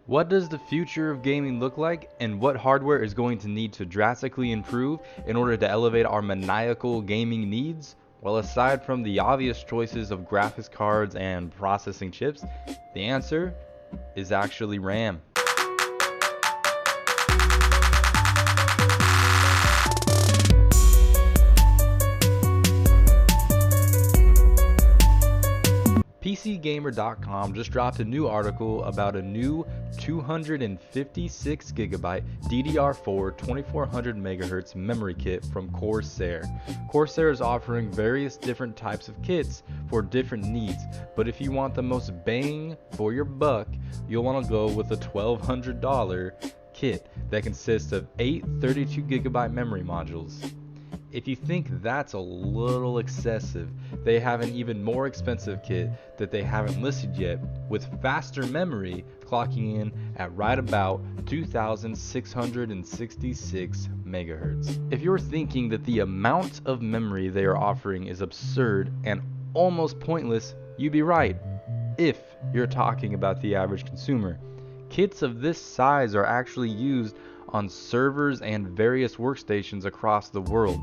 What does the future of gaming look like, and what hardware is going to need to drastically improve in order to elevate our maniacal gaming needs? Well, aside from the obvious choices of graphics cards and processing chips, the answer is actually RAM. PCGamer.com just dropped a new article about a new 256GB DDR4 2400 MHz memory kit from Corsair. Corsair is offering various different types of kits for different needs, but if you want the most bang for your buck, you'll want to go with a $1,200 kit that consists of 8 32GB memory modules. If you think that's a little excessive, they have an even more expensive kit that they haven't listed yet with faster memory clocking in at right about 2666 megahertz. If you're thinking that the amount of memory they are offering is absurd and almost pointless, you'd be right if you're talking about the average consumer. Kits of this size are actually used on servers and various workstations across the world.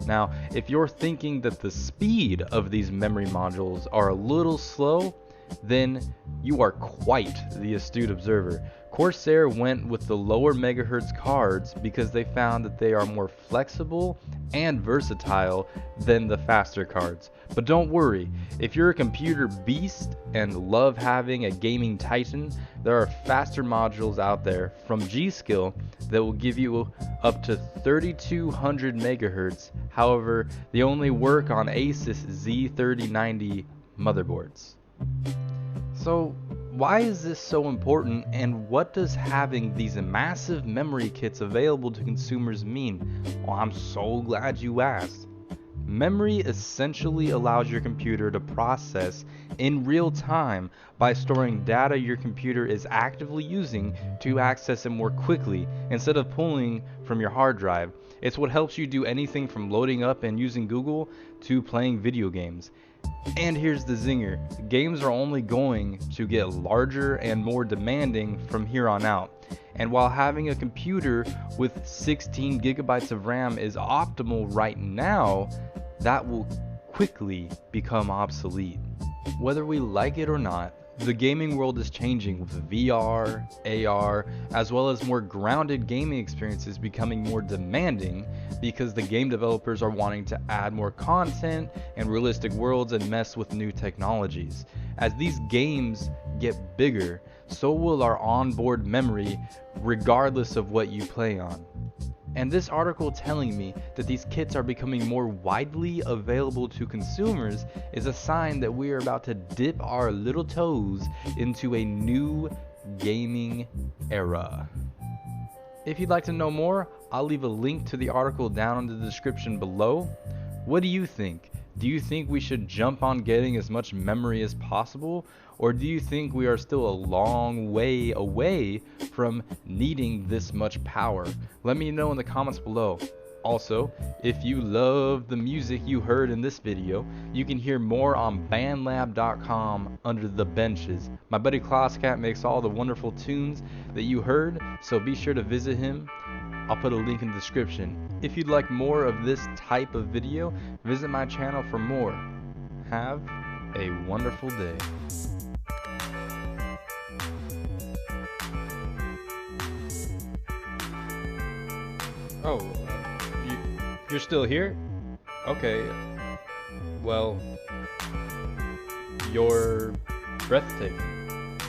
Now, if you're thinking that the speed of these memory modules are a little slow, then you are quite the astute observer. Corsair went with the lower megahertz cards because they found that they are more flexible and versatile than the faster cards. But don't worry, if you're a computer beast and love having a gaming titan, there are faster modules out there from G-Skill that will give you up to 3200 megahertz. However, they only work on Asus Z3090 motherboards. So why is this so important, and what does having these massive memory kits available to consumers mean? Well, I'm so glad you asked. Memory essentially allows your computer to process in real time by storing data your computer is actively using to access it more quickly instead of pulling from your hard drive. It's what helps you do anything from loading up and using Google to playing video games. And here's the zinger, games are only going to get larger and more demanding from here on out. And while having a computer with 16 gigabytes of RAM is optimal right now, that will quickly become obsolete. Whether we like it or not, the gaming world is changing with VR, AR, as well as more grounded gaming experiences becoming more demanding because the game developers are wanting to add more content and realistic worlds and mess with new technologies. As these games get bigger, so will our onboard memory regardless of what you play on. And this article telling me that these kits are becoming more widely available to consumers is a sign that we are about to dip our little toes into a new gaming era. If you'd like to know more, I'll leave a link to the article down in the description below. What do you think? Do you think we should jump on getting as much memory as possible? Or do you think we are still a long way away from needing this much power? Let me know in the comments below. Also, if you love the music you heard in this video, you can hear more on bandlab.com under the benches. My buddy Clauscat makes all the wonderful tunes that you heard, so be sure to visit him. I'll put a link in the description. If you'd like more of this type of video, visit my channel for more. Have a wonderful day. Oh, you're still here? Okay. Well, you're breathtaking.